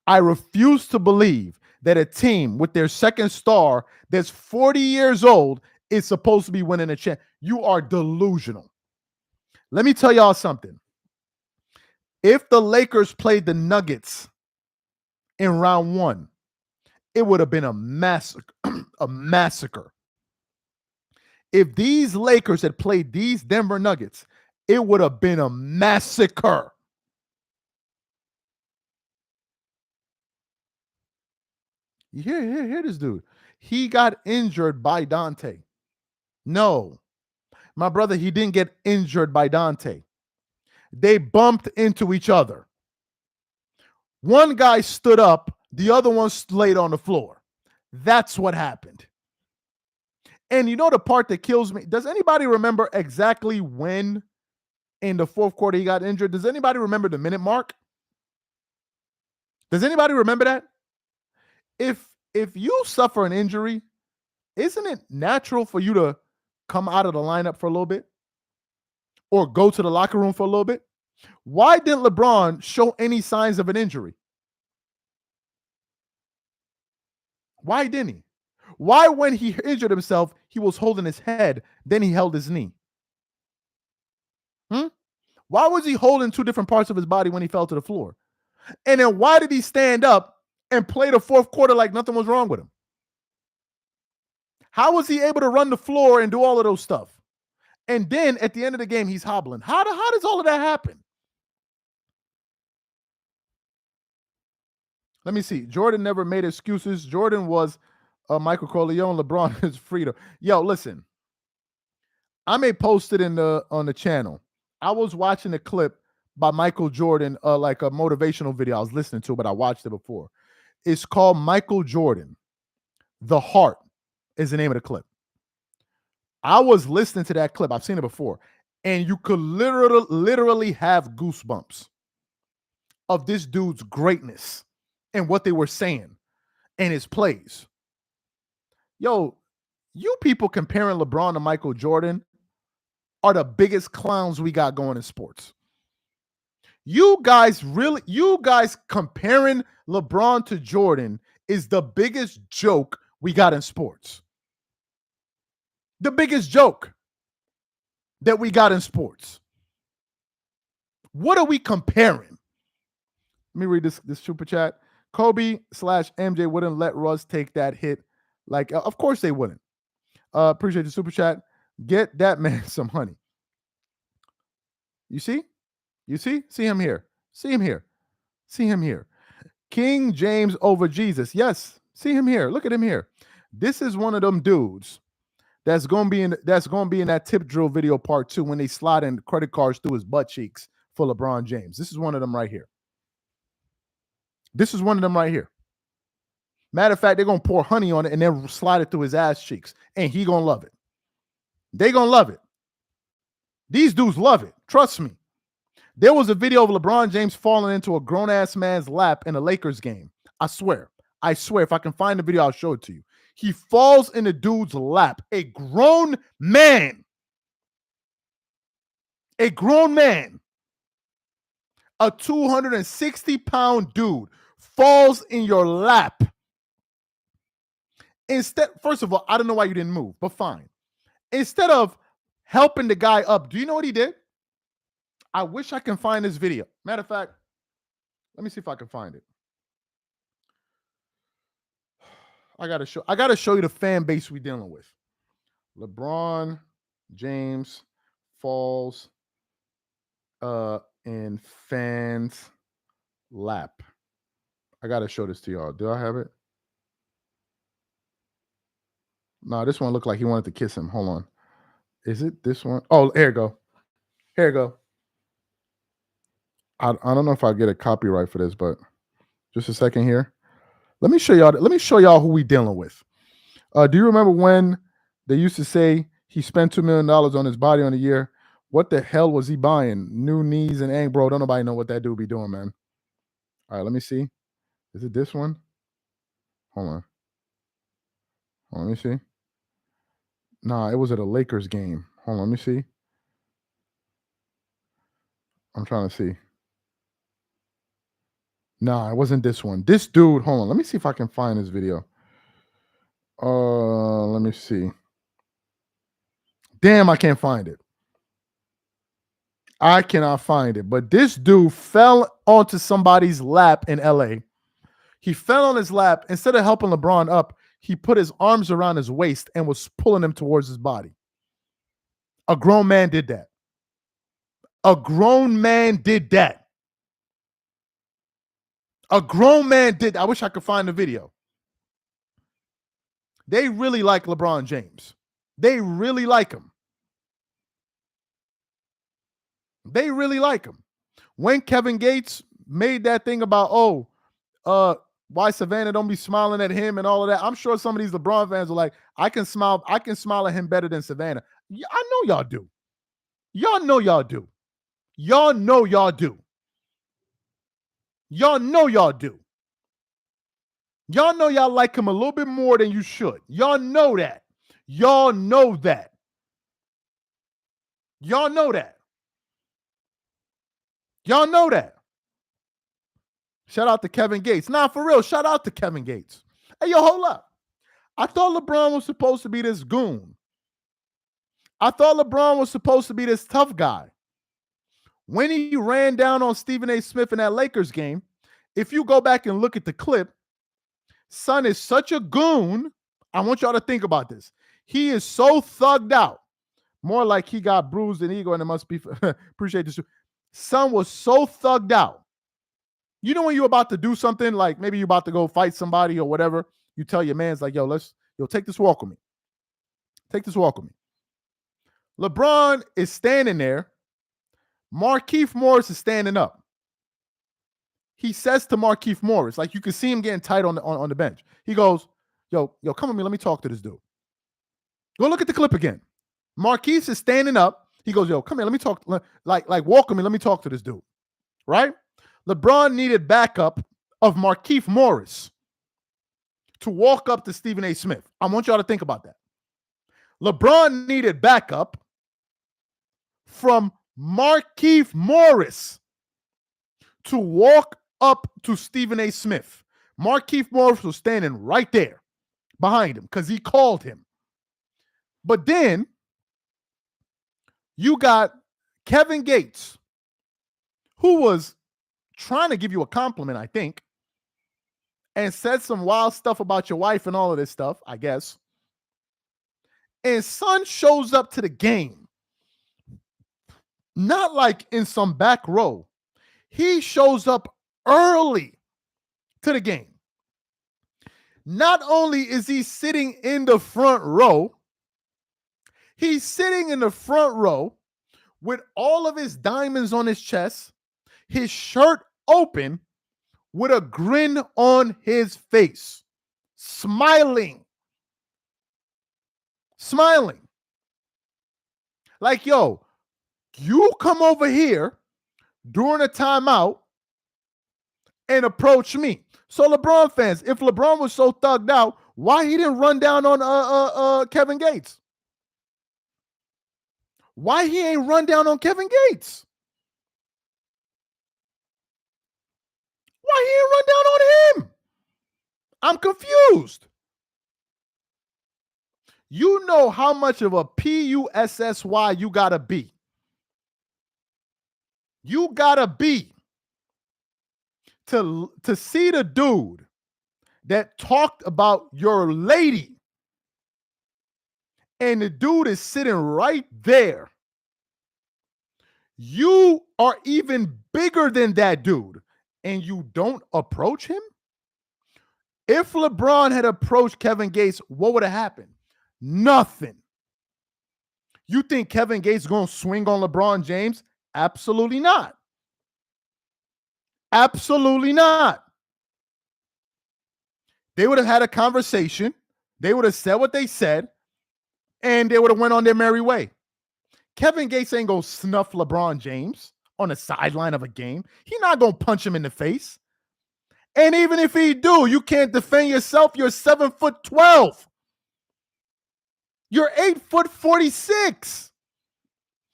I refuse to believe that a team with their second star that's 40 years old is supposed to be winning a champ. You are delusional. Let me tell y'all something. If the Lakers played the Nuggets in round 1, it would have been a massacre. A massacre. If these Lakers had played these Denver Nuggets, it would have been a massacre. You hear this dude. He got injured by Dante. No, my brother, he didn't get injured by Dante. They bumped into each other. One guy stood up, the other one laid on the floor. That's what happened. And you know the part that kills me? Does anybody remember exactly when in the fourth quarter he got injured. Does anybody remember the minute mark? Does anybody remember that? If you suffer an injury, isn't it natural for you to come out of the lineup for a little bit or go to the locker room for a little bit? Why didn't LeBron show any signs of an injury? Why didn't he? Why, when he injured himself, he was holding his head, then he held his knee? Why was he holding two different parts of his body when he fell to the floor? And then why did he stand up and play the fourth quarter like nothing was wrong with him? How was he able to run the floor and do all of those stuff? And then at the end of the game, he's hobbling. How does all of that happen? Let me see. Jordan never made excuses. Jordan was Michael Corleone. LeBron is freedom. Yo, listen. I may post it on the channel. I was watching a clip by Michael Jordan, like a motivational video I was listening to, but I watched it before. It's called Michael Jordan. The Heart is the name of the clip. I was listening to that clip. I've seen it before. And you could literally have goosebumps of this dude's greatness and what they were saying and his plays. Yo, you people comparing LeBron to Michael Jordan are the biggest clowns we got going in sports. You guys comparing LeBron to Jordan is the biggest joke we got in sports. The biggest joke that we got in sports. What are we comparing? Let me read this super chat. Kobe/MJ wouldn't let Russ take that hit. Like, of course they wouldn't. Appreciate the super chat. Get that man some honey. You see? You see? See him here. See him here. See him here. King James over Jesus. Yes. See him here. Look at him here. This is one of them dudes that's gonna be in that tip drill video part 2 when they slide in credit cards through his butt cheeks for LeBron James. This is one of them right here. This is one of them right here. Matter of fact, they're gonna pour honey on it and then slide it through his ass cheeks, and he gonna love it. They gonna love it. These dudes love it. Trust me. There was a video of LeBron James falling into a grown-ass man's lap in a Lakers game. I swear. If I can find the video, I'll show it to you. He falls in the dude's lap. A grown man. A grown man. A 260-pound dude falls in your lap. Instead, first of all, I don't know why you didn't move, but fine. Instead of helping the guy up, do you know what he did? I wish I can find this video. Matter of fact, let me see if I can find it. I gotta show you the fan base we're dealing with. LeBron James falls in fans' lap. I gotta show this to y'all. Do I have it? No, this one looked like he wanted to kiss him. Hold on. Is it this one? Oh, here you go. Here you go. I don't know if I get a copyright for this, but just a second here. Let me show y'all who we dealing with. Do you remember when they used to say he spent $2 million on his body on a year? What the hell was he buying? New knees and ankle, bro. Don't nobody know what that dude be doing, man. All right, let me see. Is it this one? Hold on. Let me see. Nah, it was at a Lakers game. Hold on, let me see. I'm trying to see. Nah, it wasn't this one. This dude, hold on. Let me see if I can find this video. Let me see. Damn, I can't find it. I cannot find it. But this dude fell onto somebody's lap in LA. He fell on his lap. Instead of helping LeBron up, he put his arms around his waist and was pulling him towards his body. A grown man did that. A grown man did that. A grown man did. I wish I could find the video. They really like LeBron James. They really like him. They really like him. When Kevin Gates made that thing about, why Savannah don't be smiling at him and all of that, I'm sure some of these LeBron fans are like, I can smile at him better than Savannah. Yeah, I know y'all do. Y'all know y'all do. Y'all know y'all do. Y'all know y'all do. Y'all know y'all like him a little bit more than you should. Y'all know that. Y'all know that. Y'all know that. Y'all know that. Shout out to Kevin Gates. Nah, for real, shout out to Kevin Gates. Hey, yo, hold up. I thought LeBron was supposed to be this goon. I thought LeBron was supposed to be this tough guy. When he ran down on Stephen A. Smith in that Lakers game, if you go back and look at the clip, son is such a goon. I want y'all to think about this. He is so thugged out. More like he got bruised and ego, and it must be appreciate this. Son was so thugged out. You know when you're about to do something, like maybe you're about to go fight somebody or whatever, you tell your man's like, yo, take this walk with me. Take this walk with me. LeBron is standing there. Markieff Morris is standing up. He says to Markieff Morris, like you can see him getting tight on the bench. He goes, yo, come with me. Let me talk to this dude. Go look at the clip again. Markieff is standing up. He goes, yo, come here. Let me talk. Like walk with me. Let me talk to this dude. Right? LeBron needed backup of Markieff Morris to walk up to Stephen A. Smith. I want y'all to think about that. LeBron needed backup from Markieff Morris to walk up to Stephen A. Smith. Markieff Morris was standing right there behind him because he called him. But then you got Kevin Gates, who was trying to give you a compliment, I think, and said some wild stuff about your wife and all of this stuff, I guess. And son shows up to the game, not like in some back row. He shows up early to the game. Not only is he sitting in the front row, he's sitting in the front row with all of his diamonds on his chest, his shirt open, with a grin on his face, smiling. Like, yo, you come over here during a timeout and approach me. So LeBron fans, if LeBron was so thugged out, why he didn't run down on Kevin Gates? Why he ain't run down on Kevin Gates? Why he ain't run down on him? I'm confused. You know how much of a PUSSY you gotta be. You gotta be to see the dude that talked about your lady, and the dude is sitting right there. You are even bigger than that dude, and you don't approach him? If LeBron had approached Kevin Gates, what would have happened? Nothing. You think Kevin Gates going to swing on LeBron James? Absolutely not. Absolutely not. They would have had a conversation. They would have said what they said, and they would have went on their merry way. Kevin Gates ain't going to snuff LeBron James on the sideline of a game. He's not going to punch him in the face. And even if he do, you can't defend yourself. You're 7'12". You're 8'46".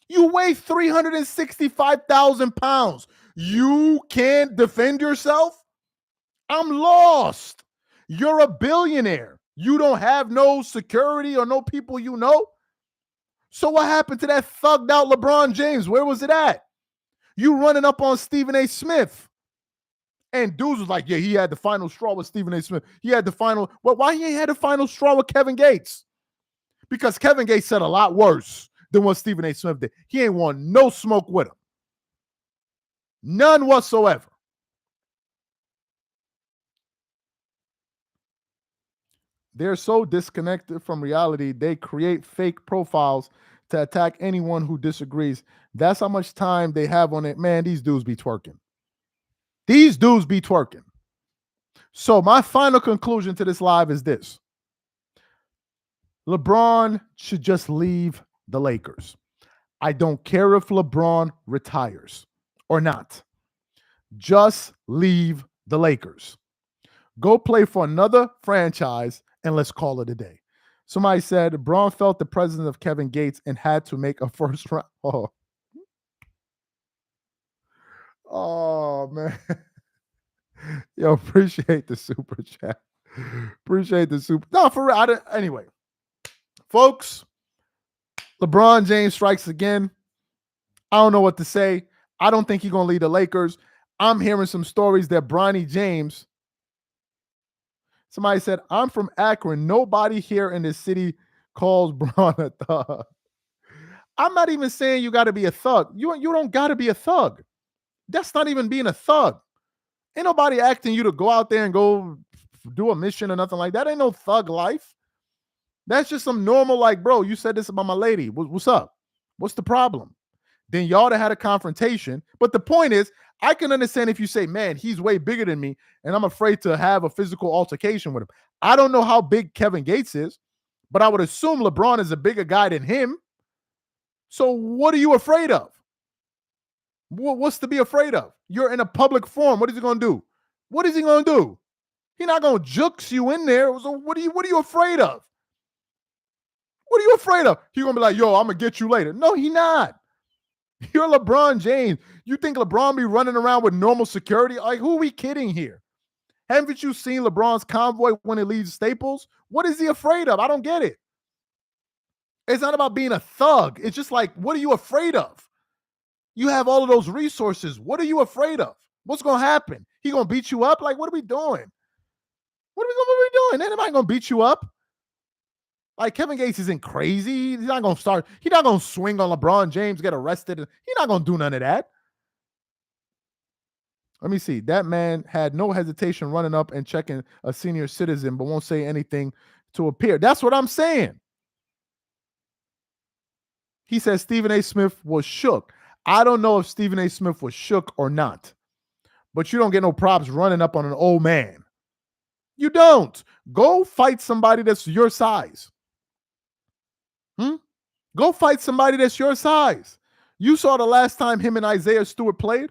You weigh 365,000 pounds. You can't defend yourself? I'm lost. You're a billionaire. You don't have no security or no people you know. So what happened to that thugged out LeBron James? Where was it at? You running up on Stephen A. Smith. And dudes was like, yeah, he had the final straw with Stephen A. Smith. He had the final. Well, why he ain't had the final straw with Kevin Gates? Because Kevin Gates said a lot worse than what Stephen A. Smith did. He ain't want no smoke with him. None whatsoever. They're so disconnected from reality, they create fake profiles to attack anyone who disagrees. That's how much time they have on it. Man, these dudes be twerking. These dudes be twerking. So my final conclusion to this live is this. LeBron should just leave the Lakers. I don't care if LeBron retires or not. Just leave the Lakers. Go play for another franchise and let's call it a day. Somebody said Braun felt the presence of Kevin Gates and had to make a first round. Oh man. Yo, appreciate the super chat. Appreciate the super. No, for real. Anyway, folks, LeBron James strikes again. I don't know what to say. I don't think he's going to lead the Lakers. I'm hearing some stories that Bronny James. Somebody said, I'm from Akron. Nobody here in this city calls Bron a thug. I'm not even saying you got to be a thug. You don't got to be a thug. That's not even being a thug. Ain't nobody asking you to go out there and go do a mission or nothing like that. Ain't no thug life. That's just some normal, like, bro, you said this about my lady. What's up? What's the problem? Then y'all that had a confrontation. But the point is, I can understand if you say, man, he's way bigger than me, and I'm afraid to have a physical altercation with him. I don't know how big Kevin Gates is, but I would assume LeBron is a bigger guy than him. So what are you afraid of? What's to be afraid of? You're in a public forum. What is he going to do? What is he going to do? He's not going to jukes you in there. So what are you afraid of? What are you afraid of? He's going to be like, yo, I'm going to get you later. No, he not. You're LeBron James. You think LeBron be running around with normal security? Like, who are we kidding here? Haven't you seen LeBron's convoy when he leaves Staples? What is he afraid of? I don't get it. It's not about being a thug. It's just like, what are you afraid of? You have all of those resources. What are you afraid of? What's going to happen? He going to beat you up? Like, what are we doing? What are we doing? Anybody going to beat you up? Like, Kevin Gates isn't crazy. He's not going to swing on LeBron James, get arrested. He's not going to do none of that. Let me see. That man had no hesitation running up and checking a senior citizen, but won't say anything to appear. That's what I'm saying. He says Stephen A. Smith was shook. I don't know if Stephen A. Smith was shook or not, but you don't get no props running up on an old man. You don't. Go fight somebody that's your size. Go fight somebody that's your size. You saw the last time him and Isaiah Stewart played.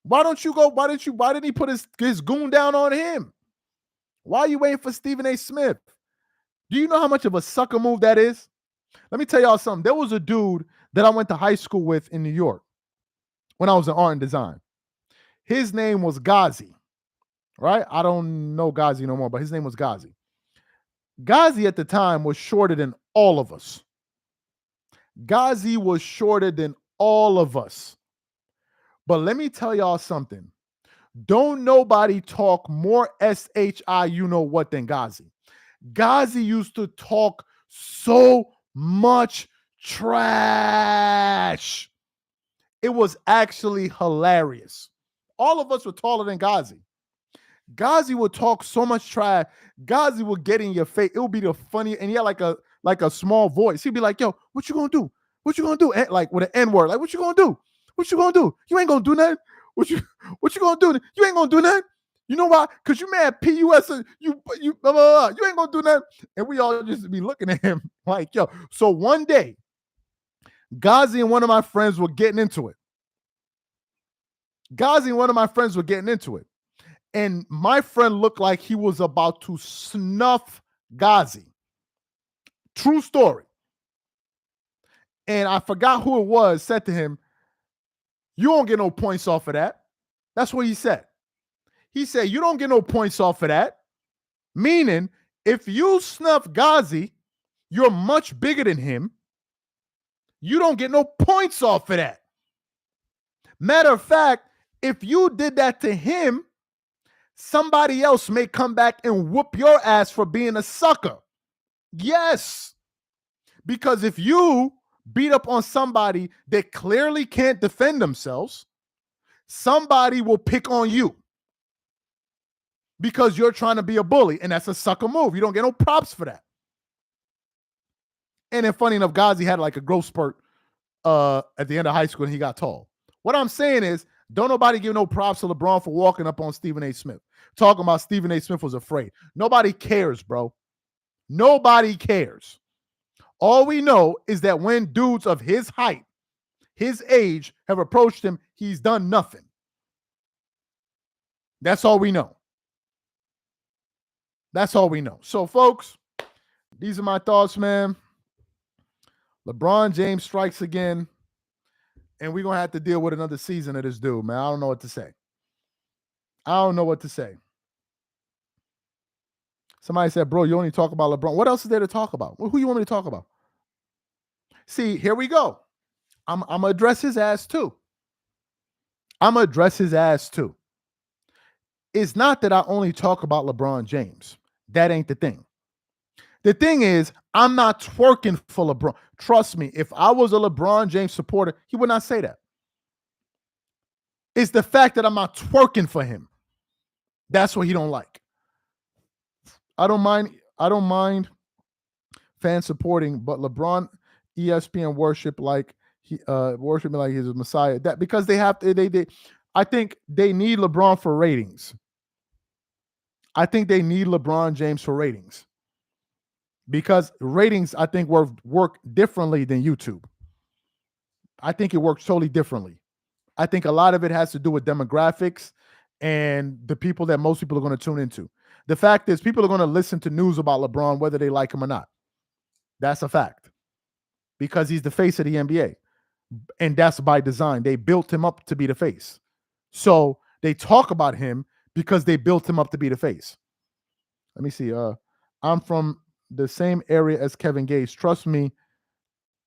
Why don't you go? Why didn't he put his goon down on him? Why are you waiting for Stephen A. Smith? Do you know how much of a sucker move that is? Let me tell y'all something. There was a dude that I went to high school with in New York when I was in art and design. His name was Ghazi, right? I don't know Ghazi no more, but his name was Ghazi. Ghazi at the time was shorter than all of us. Ghazi was shorter than all of us. But let me tell y'all something. Don't nobody talk more SHI you know what than Ghazi. Ghazi used to talk so much trash. It was actually hilarious. All of us were taller than Ghazi. Ghazi would talk so much trash. Ghazi would get in your face. It would be the funniest. And he had like a small voice. He'd be like, yo, what you gonna do? What you gonna do? And like with an N-word. Like, what you gonna do? What you gonna do? You ain't gonna do nothing. What you gonna do? You ain't gonna do nothing. You know why? Because you mad PUS. You blah, blah, blah. You ain't gonna do nothing. And we all just be looking at him like, yo. So one day, Ghazi and one of my friends were getting into it. And my friend looked like he was about to snuff Ghazi. True story. And I forgot who it was, said to him, you don't get no points off of that. That's what he said. He said, you don't get no points off of that. Meaning, if you snuff Ghazi, you're much bigger than him. You don't get no points off of that. Matter of fact, if you did that to him, somebody else may come back and whoop your ass for being a sucker. Yes. Because if you beat up on somebody that clearly can't defend themselves, somebody will pick on you because you're trying to be a bully, and that's a sucker move. You don't get no props for that. And then funny enough, Ghazi had like a growth spurt at the end of high school and he got tall. What I'm saying is, don't nobody give no props to LeBron for walking up on Stephen A. Smith. Talking about Stephen A. Smith was afraid. Nobody cares, bro. Nobody cares. All we know is that when dudes of his height his age have approached him. He's done nothing. That's all we know. That's all we know. So, folks, these are my thoughts, man. LeBron James strikes again, and we're going to have to deal with another season of this dude, man. I don't know what to say. Somebody said, bro, you only talk about LeBron. What else is there to talk about? Who you want me to talk about? See, here we go. I'm going to address his ass too. It's not that I only talk about LeBron James. That ain't the thing. The thing is, I'm not twerking for LeBron. Trust me, if I was a LeBron James supporter, he would not say that. It's the fact that I'm not twerking for him. That's what he don't like. I don't mind fans supporting, but LeBron, ESPN worship like he worship me like he's a messiah. That because they have to. They I think they need LeBron for ratings. I think they need LeBron James for ratings because ratings, I think, work differently than YouTube. I think it works totally differently. I think a lot of it has to do with demographics and the people that most people are going to tune into. The fact is, people are going to listen to news about LeBron whether they like him or not. That's a fact because he's the face of the NBA. And that's by design. They built him up to be the face. So they talk about him because they built him up to be the face. Let me see. I'm from the same area as Kevin Gates. Trust me.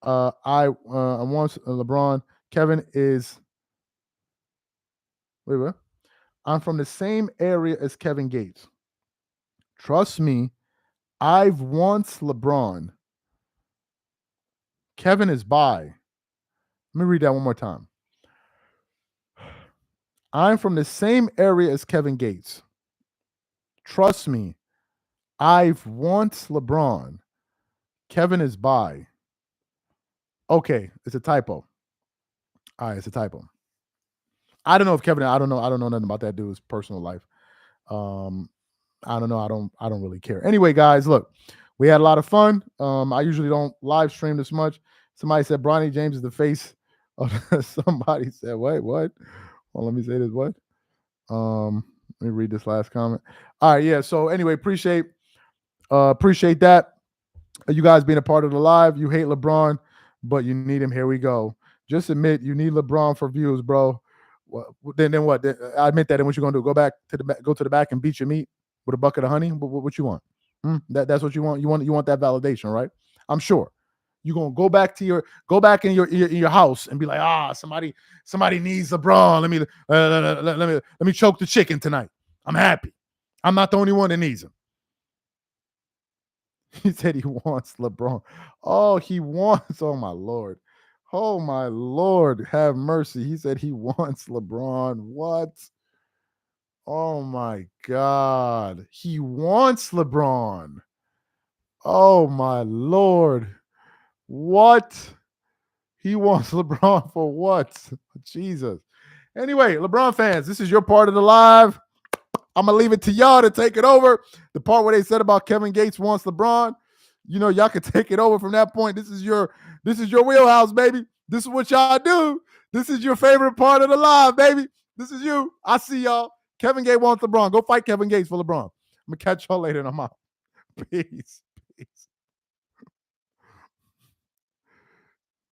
I once LeBron. Kevin is. Wait, what? I'm from the same area as Kevin Gates. Trust me. I've once LeBron. Kevin is by. Let me read that one more time. I'm from the same area as Kevin Gates. Trust me. I've once LeBron. Kevin is by. Okay, it's a typo. All right, it's a typo. I don't know if Kevin. I don't know nothing about that dude's personal life. I don't know. I don't really care. Anyway, guys, look, we had a lot of fun. I usually don't live stream this much. Somebody said Bronny James is the face. Somebody said what? Well, let me say this. What? Let me read this last comment. All right, yeah. So anyway, appreciate that. You guys being a part of the live. You hate LeBron, but you need him. Here we go. Just admit you need LeBron for views, bro. Well, then what? I admit that. And what you gonna do? Go to the back and beat your meat with a bucket of honey? What you want? That's what you want. You want that validation, right? I'm sure. You're gonna go back in your house and be like, somebody needs LeBron. Let me choke the chicken tonight. I'm happy. I'm not the only one that needs him. He said he wants LeBron. Oh, he wants. Oh my Lord. Oh my Lord. Have mercy. He said he wants LeBron. What? Oh my God. He wants LeBron. Oh my Lord. What? He wants LeBron for what? Jesus. Anyway, LeBron fans, this is your part of the live. I'm going to leave it to y'all to take it over. The part where they said about Kevin Gates wants LeBron, y'all can take it over from that point. This is your wheelhouse, baby. This is what y'all do. This is your favorite part of the live, baby. This is you. I see y'all. Kevin Gates wants LeBron. Go fight Kevin Gates for LeBron. I'm going to catch y'all later and I'm out. Peace.